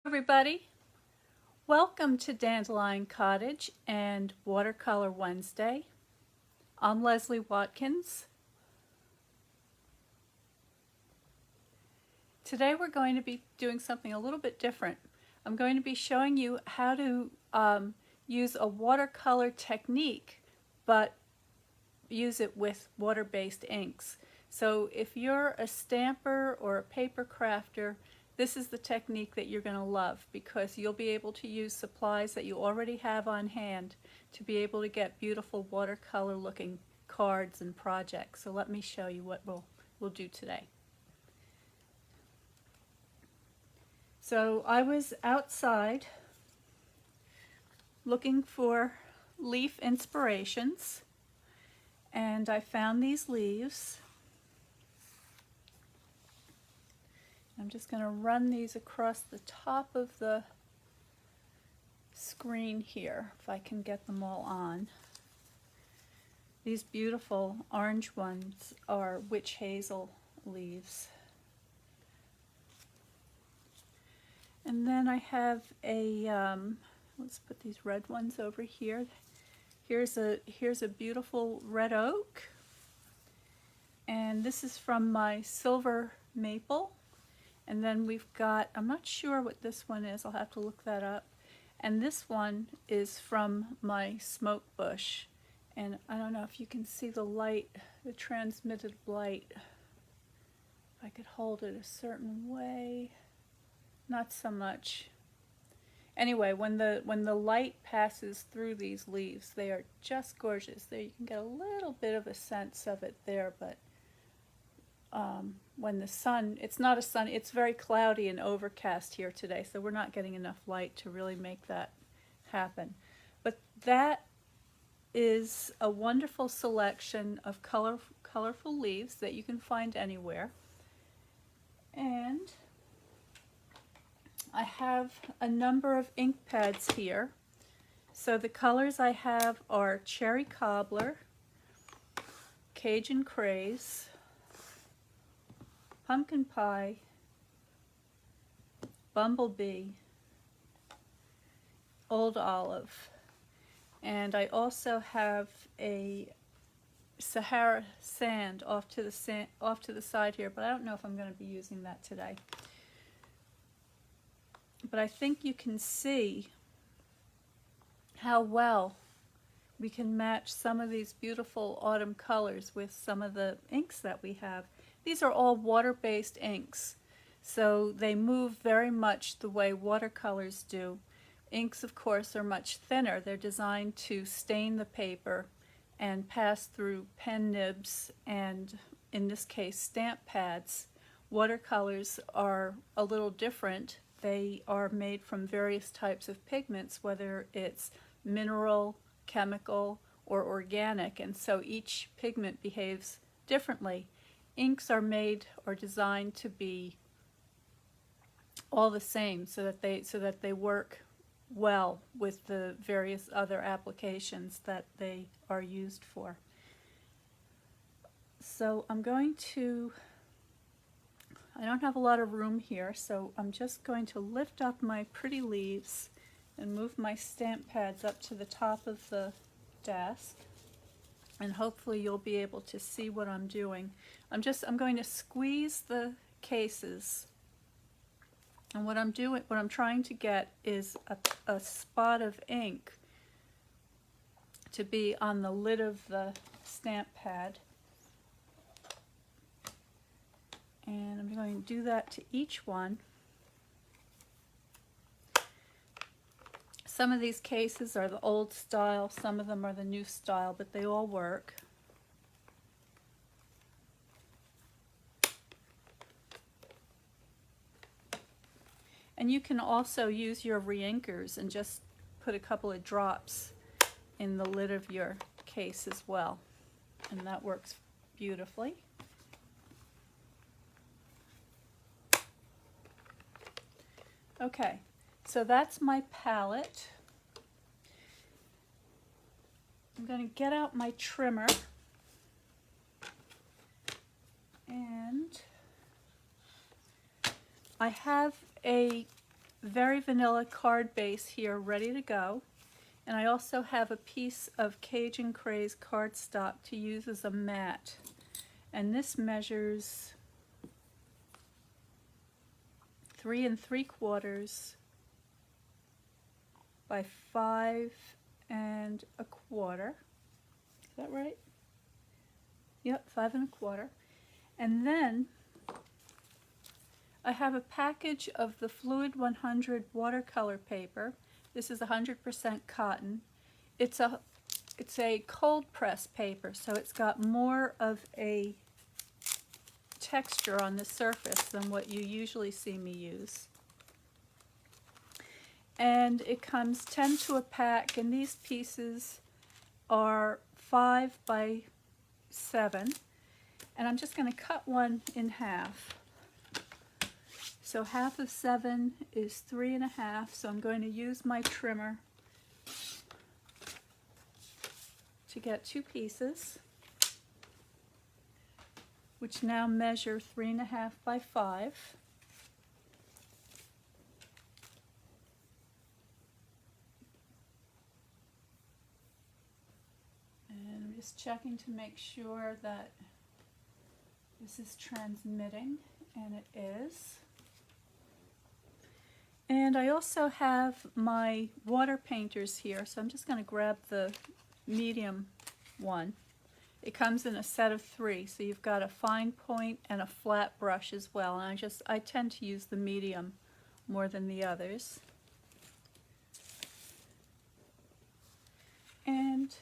Everybody, welcome to Dandelion Cottage and Watercolor Wednesday. I'm Leslie Watkins. Today we're going to be doing something a little bit different. I'm going to be showing you how to use a watercolor technique, but use it with water-based inks. So if you're a stamper or a paper crafter, this is the technique that you're going to love, because you'll be able to use supplies that you already have on hand to be able to get beautiful watercolor looking cards and projects. So let me show you what we'll do today. So I was outside looking for leaf inspirations, and I found these leaves. I'm just going to run these across the top of the screen here, if I can get them all on. These beautiful orange ones are witch hazel leaves. And then I have a, let's put these red ones over here. Here's a beautiful red oak. And this is from my silver maple. And then we've got, I'm not sure what this one is, I'll have to look that up. And this one is from my smoke bush. And I don't know if you can see the light, the transmitted light. If I could hold it a certain way, not so much. Anyway, when the light passes through these leaves, they are just gorgeous. There you can get a little bit of a sense of it there, but when the sun, it's very cloudy and overcast here today, so we're not getting enough light to really make that happen. But that is a wonderful selection of colorful leaves that you can find anywhere. And I have a number of ink pads here. So the colors I have are Cherry Cobbler, Cajun Craze, Pumpkin Pie, Bumblebee, Old Olive, and I also have a Sahara Sand off to the side here, but I don't know if I'm going to be using that today. But I think you can see how well we can match some of these beautiful autumn colors with some of the inks that we have. These are all water-based inks, so they move very much the way watercolors do. Inks, of course, are much thinner. They're designed to stain the paper and pass through pen nibs and, in this case, stamp pads. Watercolors are a little different. They are made from various types of pigments, whether it's mineral, chemical, or organic, and so each pigment behaves differently. Inks are made or designed to be all the same, so that they work well with the various other applications that they are used for. So I don't have a lot of room here, so I'm just going to lift up my pretty leaves and move my stamp pads up to the top of the desk, and hopefully you'll be able to see what I'm doing. I'm going to squeeze the cases, and what I'm trying to get is a spot of ink to be on the lid of the stamp pad. And I'm going to do that to each one. Some of these cases are the old style, some of them are the new style, but they all work. And you can also use your reinkers and just put a couple of drops in the lid of your case as well. And that works beautifully. Okay, so that's my palette. I'm going to get out my trimmer, and I have a very vanilla card base here ready to go. And I also have a piece of Cajun Craze cardstock to use as a mat. And this measures 3 3/4 by 5 1/4. Is that right? Yep, 5 1/4. And then I have a package of the Fluid 100 watercolor paper. This is 100% cotton. It's a cold press paper, so it's got more of a texture on the surface than what you usually see me use. And it comes 10 to a pack, and these pieces are 5 by 7. And I'm just going to cut one in half. So half of 7 is 3 1/2, so I'm going to use my trimmer to get 2 pieces, which now measure 3 1/2 by 5. And I'm just checking to make sure that this is transmitting, and it is. And I also have my water painters here, so I'm just going to grab the medium one. It comes in a set of 3, so you've got a fine point and a flat brush as well. And I tend to use the medium more than the others. And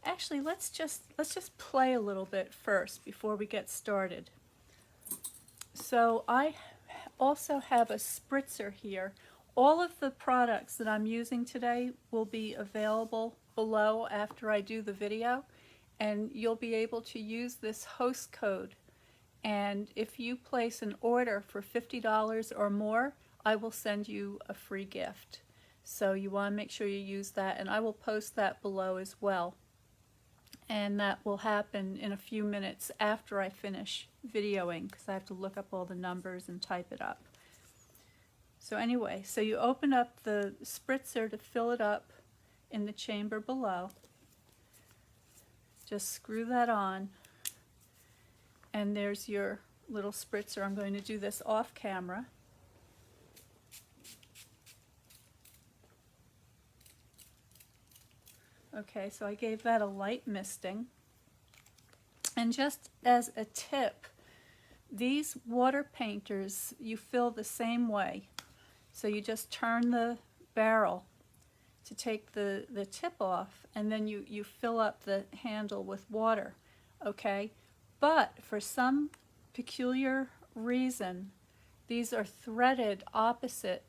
actually, let's just play a little bit first before we get started. So I also have a spritzer here. All of the products that I'm using today will be available below after I do the video, and you'll be able to use this host code. And if you place an order for $50 or more, I will send you a free gift. So you want to make sure you use that, and I will post that below as well. And that will happen in a few minutes after I finish videoing, because I have to look up all the numbers and type it up. So anyway, so you open up the spritzer to fill it up in the chamber below. Just screw that on, and there's your little spritzer. I'm going to do this off camera. Okay, so I gave that a light misting. And just as a tip, these water painters you fill the same way. So you just turn the barrel to take the tip off, and then you fill up the handle with water, okay? But for some peculiar reason, these are threaded opposite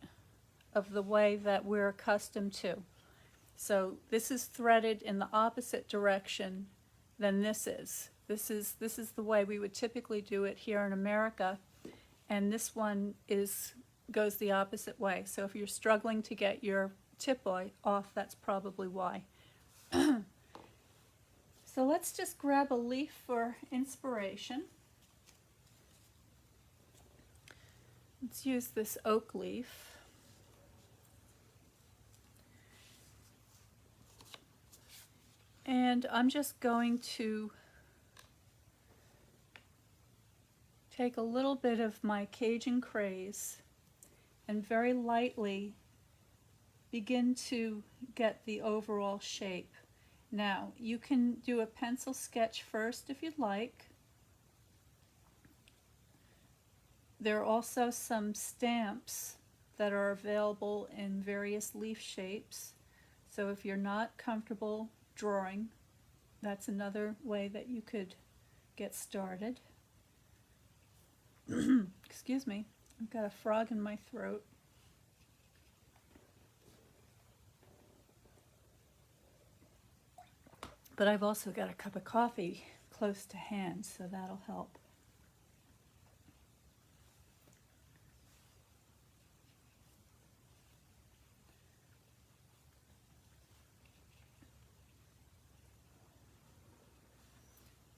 of the way that we're accustomed to. So this is threaded in the opposite direction than this is. This is the way we would typically do it here in America, and this one goes the opposite way. So if you're struggling to get your tip off, that's probably why. So let's just grab a leaf for inspiration. Let's use this oak leaf. And I'm just going to take a little bit of my Cajun Craze and very lightly begin to get the overall shape. Now, you can do a pencil sketch first if you'd like. There are also some stamps that are available in various leaf shapes. So if you're not comfortable drawing, that's another way that you could get started. Excuse me, I've got a frog in my throat. But I've also got a cup of coffee close to hand, so that'll help.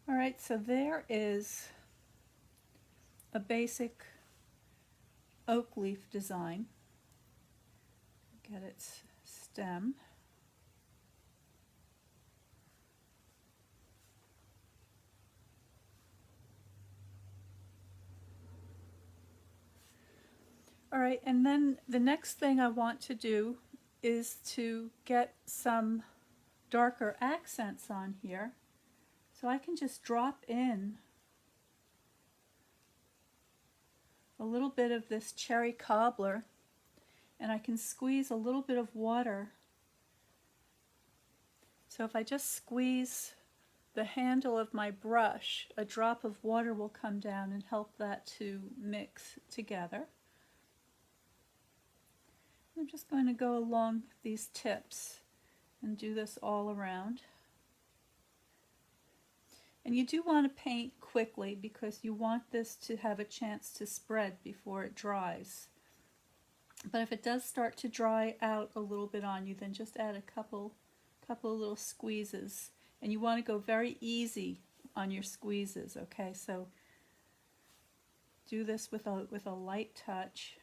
All right, so there is a basic oak leaf design. its stem. All right, and then the next thing I want to do is to get some darker accents on here. So I can just drop in a little bit of this cherry cobbler, and I can squeeze a little bit of water. So if I just squeeze the handle of my brush, a drop of water will come down and help that to mix together. I'm just going to go along these tips and do this all around. And you do want to paint quickly because you want this to have a chance to spread before it dries. But if it does start to dry out a little bit on you, then just add a couple little squeezes. And you want to go very easy on your squeezes, okay? So do this with a light touch.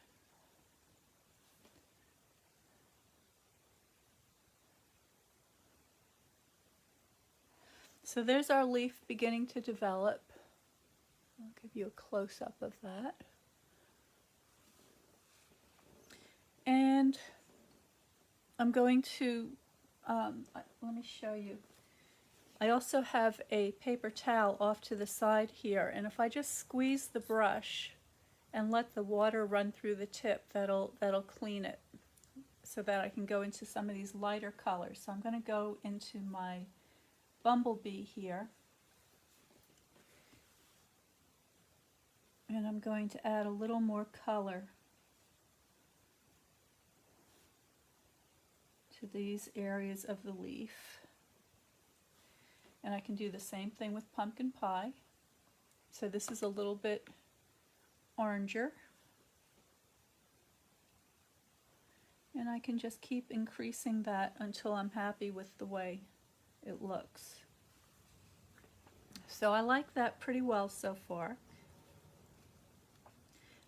So there's our leaf beginning to develop. I'll give you a close-up of that. And I'm going to, let me show you. I also have a paper towel off to the side here, and if I just squeeze the brush and let the water run through the tip, that'll clean it so that I can go into some of these lighter colors. So I'm going to go into my bumblebee here, and I'm going to add a little more color to these areas of the leaf. And I can do the same thing with pumpkin pie. So this is a little bit oranger, and I can just keep increasing that until I'm happy with the way it looks. So I like that pretty well so far.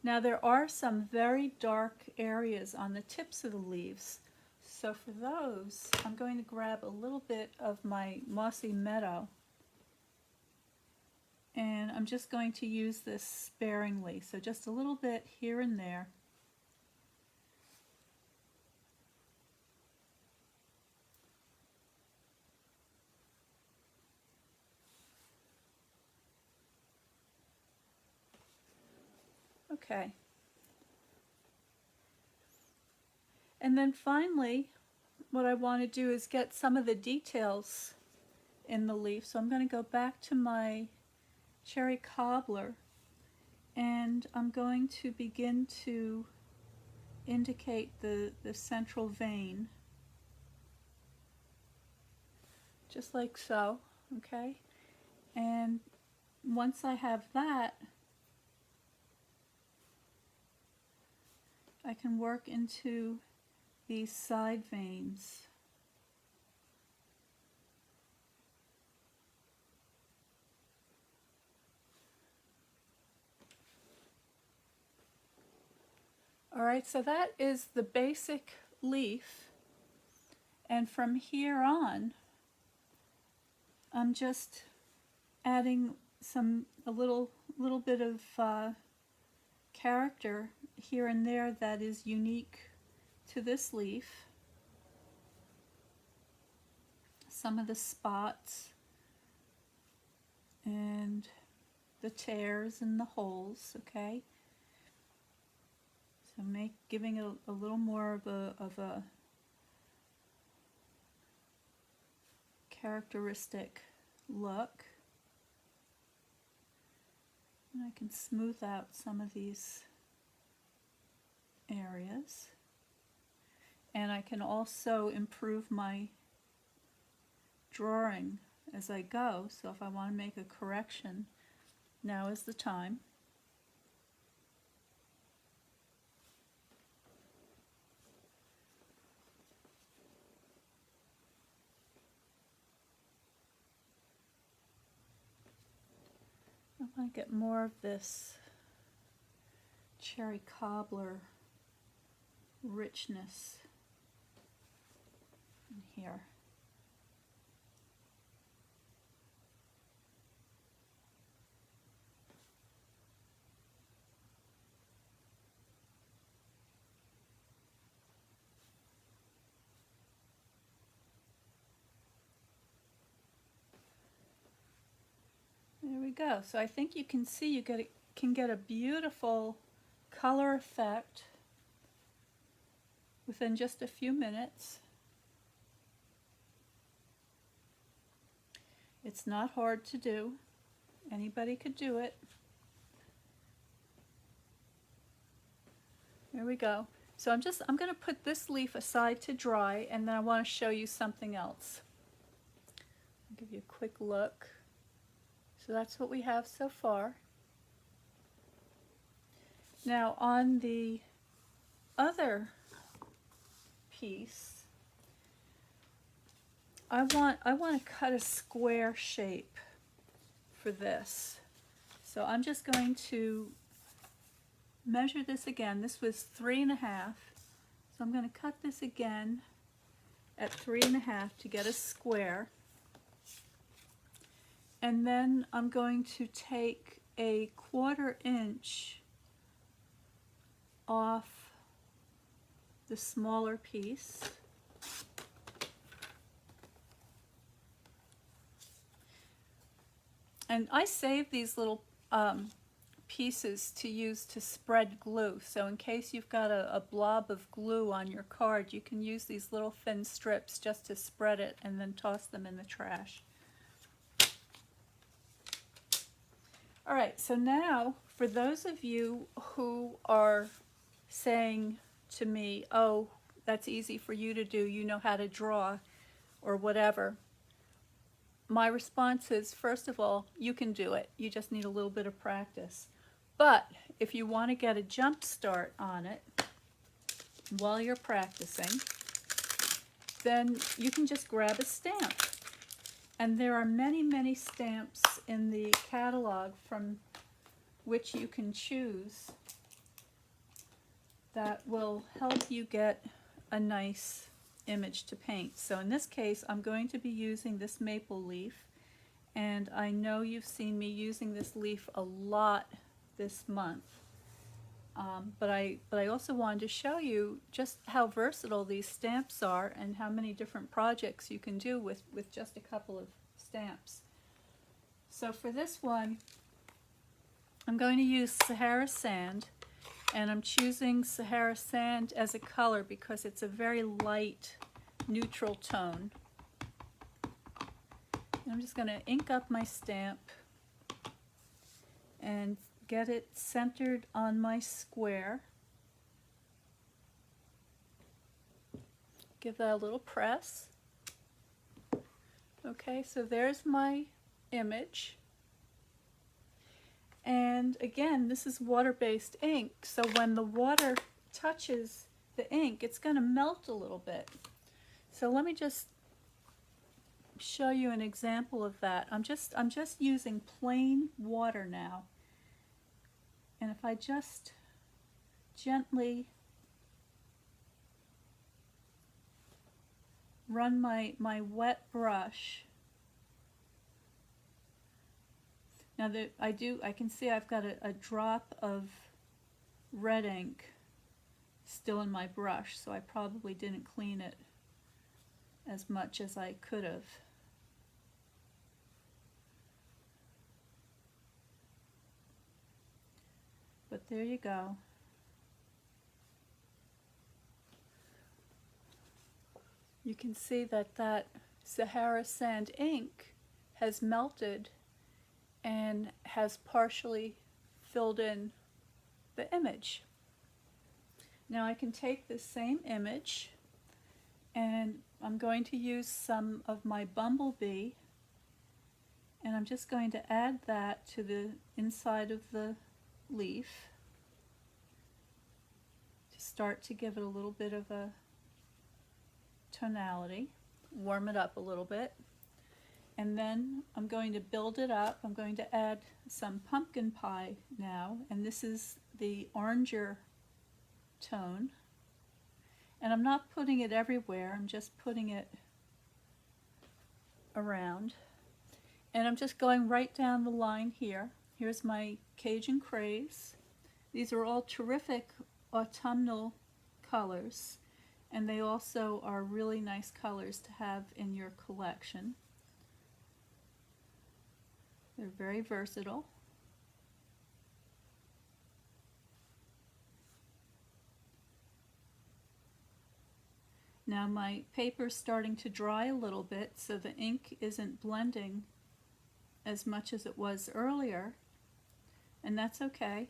Now there are some very dark areas on the tips of the leaves. So for those, I'm going to grab a little bit of my mossy meadow, and I'm just going to use this sparingly. So just a little bit here and there. Okay. And then finally, what I want to do is get some of the details in the leaf. So I'm going to go back to my cherry cobbler, and I'm going to begin to indicate the central vein, just like so, okay? And once I have that, I can work into these side veins. All right, so that is the basic leaf, and from here on, I'm just adding a little bit of character here and there that is unique to this leaf. Some of the spots and the tears and the holes, okay? So giving it a little more of a characteristic look. And I can smooth out some of these areas. And I can also improve my drawing as I go. So if I want to make a correction, now is the time. I want to get more of this cherry cobbler richness here. There we go. So I think you can see you can get a beautiful color effect within just a few minutes. It's not hard to do. Anybody could do it. There we go. So I'm going to put this leaf aside to dry, and then I want to show you something else. I'll give you a quick look. So that's what we have so far. Now on the other piece, I want to cut a square shape for this. So I'm just going to measure this again. This was 3.5. So I'm going to cut this again at 3.5 to get a square. And then I'm going to take a 1/4 inch off the smaller piece. And I save these little pieces to use to spread glue. So in case you've got a blob of glue on your card, you can use these little thin strips just to spread it and then toss them in the trash. All right, so now for those of you who are saying to me, oh, that's easy for you to do, you know how to draw, or whatever, my response is, first of all, you can do it. You just need a little bit of practice. But if you want to get a jump start on it while you're practicing, then you can just grab a stamp. And there are many, many stamps in the catalog from which you can choose that will help you get a nice image to paint. So in this case, I'm going to be using this maple leaf, and I know you've seen me using this leaf a lot this month. But I also wanted to show you just how versatile these stamps are and how many different projects you can do with just a couple of stamps. So for this one, I'm going to use Sahara Sand, and I'm choosing Sahara Sand as a color because it's a very light neutral tone. And I'm just going to ink up my stamp and get it centered on my square. Give that a little press. Okay, so there's my image. And again, this is water-based ink, so when the water touches the ink, it's going to melt a little bit. So let me just show you an example of that. I'm just using plain water now. And if I just gently run my wet brush. Now I can see I've got a drop of red ink still in my brush, so I probably didn't clean it as much as I could have. But there you go. You can see that Sahara Sand ink has melted and has partially filled in the image. Now I can take this same image and I'm going to use some of my bumblebee, and I'm just going to add that to the inside of the leaf to start to give it a little bit of a tonality, warm it up a little bit. And then I'm going to build it up. I'm going to add some pumpkin pie now, and this is the oranger tone. And I'm not putting it everywhere, I'm just putting it around. And I'm just going right down the line here. Here's my Cajun Craze. These are all terrific autumnal colors, and they also are really nice colors to have in your collection. They're very versatile. Now my paper's starting to dry a little bit, so the ink isn't blending as much as it was earlier, and that's okay.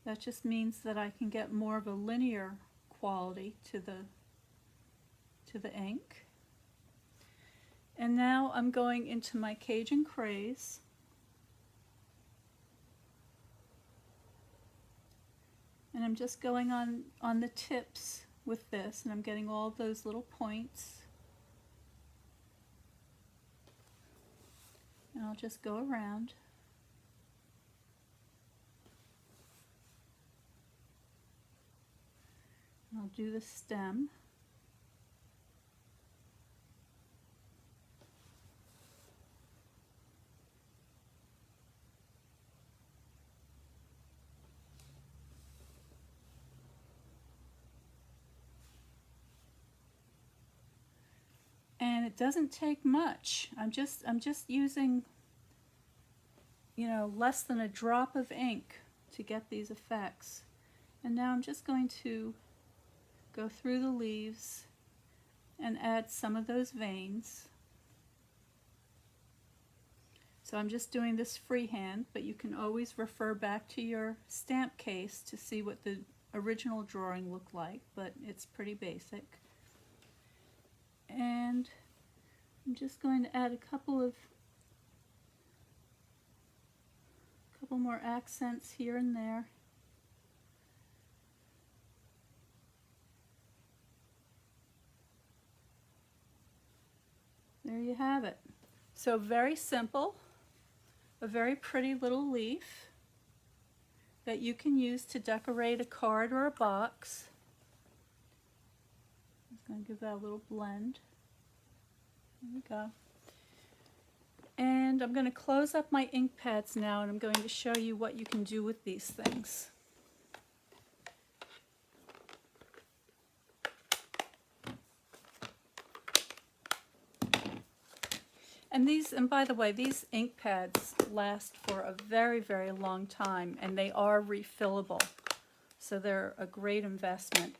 That just means that I can get more of a linear quality to the ink. And now I'm going into my Cajun Craze. And I'm just going on the tips with this, and I'm getting all those little points. And I'll just go around. And I'll do the stem. And it doesn't take much. I'm just using, you know, less than a drop of ink to get these effects. And now I'm just going to go through the leaves and add some of those veins. So I'm just doing this freehand, but you can always refer back to your stamp case to see what the original drawing looked like, but it's pretty basic. And I'm just going to add a couple more accents here and there. There you have it. So very simple, a very pretty little leaf that you can use to decorate a card or a box. I'm just going to give that a little blend. There we go. And I'm going to close up my ink pads now, and I'm going to show you what you can do with these things. And by the way, these ink pads last for a very, very long time, and they are refillable, so they're a great investment.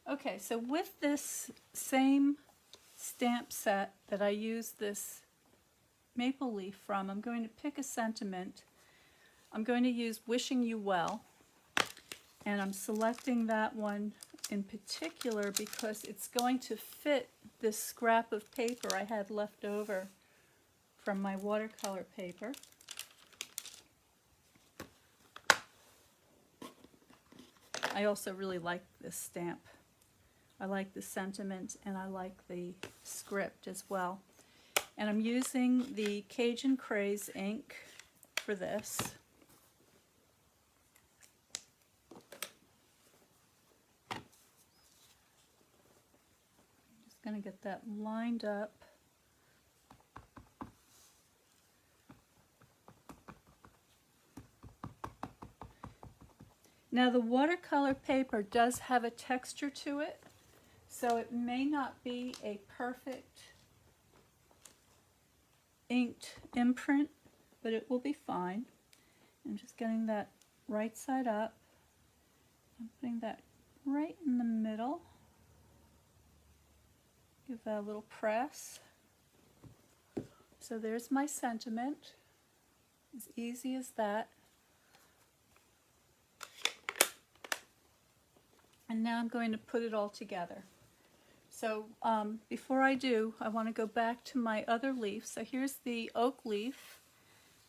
Okay, so with this same stamp set that I used this maple leaf from, I'm going to pick a sentiment. I'm going to use Wishing You Well. And I'm selecting that one in particular because it's going to fit this scrap of paper I had left over from my watercolor paper. I also really like this stamp. I like the sentiment and I like the script as well. And I'm using the Cajun Craze ink for this. Going to get that lined up. Now the watercolor paper does have a texture to it, so it may not be a perfect inked imprint, but it will be fine. I'm just getting that right side up. I'm putting that right in the middle. Give that a little press. So there's my sentiment. As easy as that. And now I'm going to put it all together. So before I do, I want to go back to my other leaf. So here's the oak leaf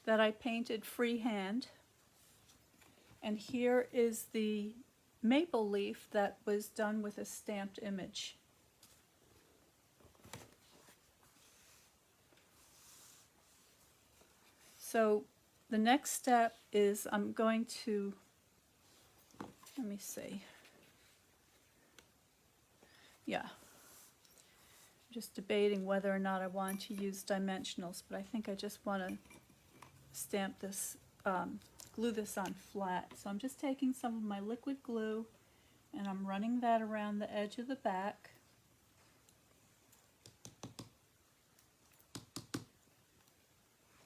that I painted freehand. And here is the maple leaf that was done with a stamped image. So the next step is I'm going to Let me see. Yeah. I'm just debating whether or not I want to use dimensionals, but I think I just want to stamp this, glue this on flat. So I'm just taking some of my liquid glue and I'm running that around the edge of the back.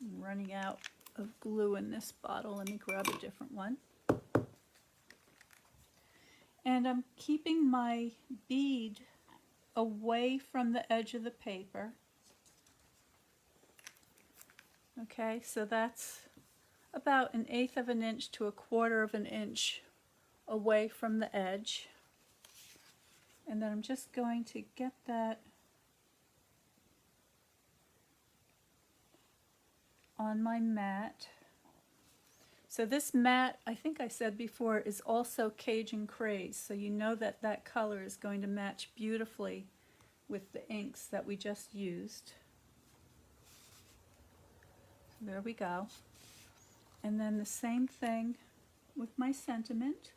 I'm running out of glue in this bottle. Let me grab a different one. And I'm keeping my bead away from the edge of the paper. Okay, so that's about 1/8 of an inch to 1/4 of an inch away from the edge. And then I'm just going to get that on my mat. So this mat, I think I said before, is also Cajun Craze, so you know that that color is going to match beautifully with the inks that we just used. So there we go. And then the same thing with my sentiment.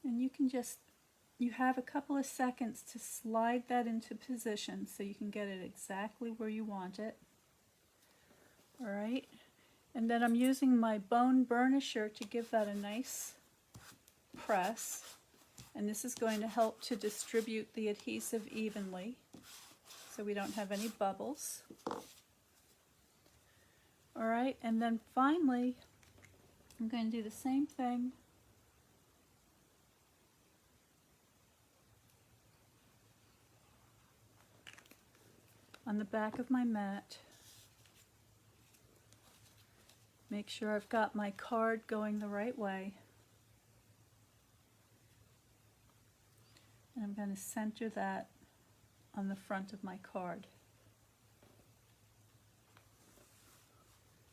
And you can just, you have a couple of seconds to slide that into position so you can get it exactly where you want it. All right, and then I'm using my bone burnisher to give that a nice press, and this is going to help to distribute the adhesive evenly so we don't have any bubbles. All right, and then finally I'm going to do the same thing on the back of my mat. Make sure I've got my card going the right way. And I'm going to center that on the front of my card.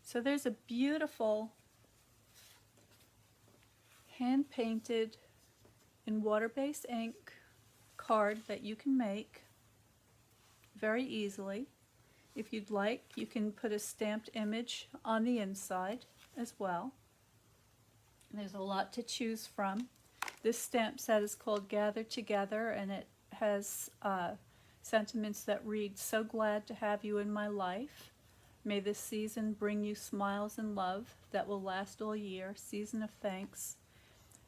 So there's a beautiful hand-painted in water-based ink card that you can make very easily. If you'd like, you can put a stamped image on the inside as well. There's a lot to choose from. This stamp set is called Gather Together, and it has sentiments that read, "So glad to have you in my life. May this season bring you smiles and love that will last all year. Season of thanks."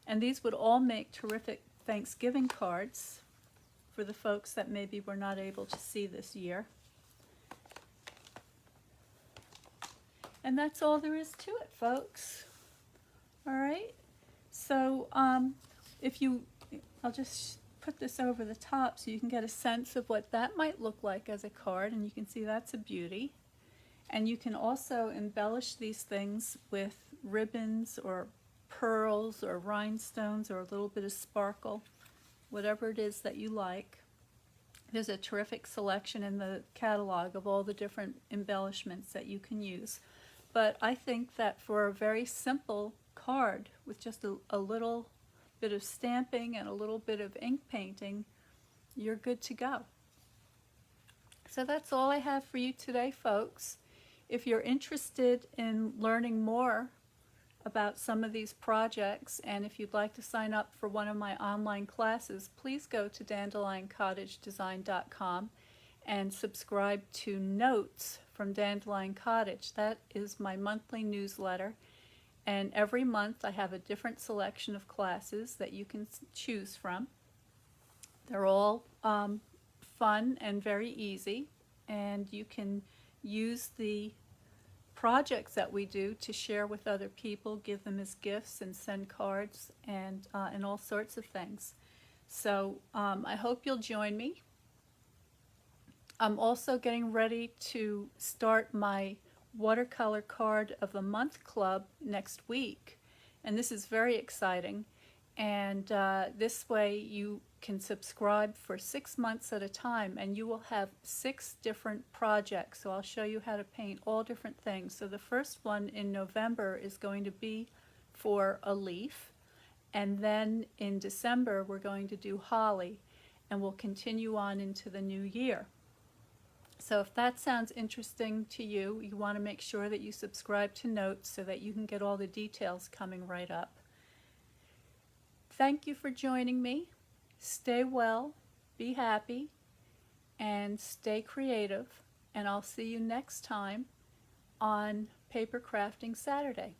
And these would all make terrific Thanksgiving cards for the folks that maybe were not able to see this year. And that's all there is to it, folks. All right, so I'll just put this over the top so you can get a sense of what that might look like as a card, and you can see that's a beauty. And you can also embellish these things with ribbons or pearls or rhinestones or a little bit of sparkle, whatever it is that you like. There's a terrific selection in the catalog of all the different embellishments that you can use. But I think that for a very simple card with just a little bit of stamping and a little bit of ink painting, you're good to go. So that's all I have for you today, folks. If you're interested in learning more about some of these projects, and if you'd like to sign up for one of my online classes, please go to dandelioncottagedesign.com and subscribe to Notes from Dandelion Cottage. That is my monthly newsletter, and every month I have a different selection of classes that you can choose from. They're all fun and very easy, and you can use the projects that we do to share with other people, give them as gifts and send cards and all sorts of things. So I hope you'll join me. I'm also getting ready to start my watercolor card of the month club next week, and this is very exciting. And this way you can subscribe for 6 months at a time, and you will have 6 different projects. So I'll show you how to paint all different things. So the first one in November is going to be for a leaf, and then in December we're going to do holly, and we'll continue on into the new year. So if that sounds interesting to you, you want to make sure that you subscribe to Notes so that you can get all the details coming right up. Thank you for joining me. Stay well, be happy, and stay creative. And I'll see you next time on Paper Crafting Saturday.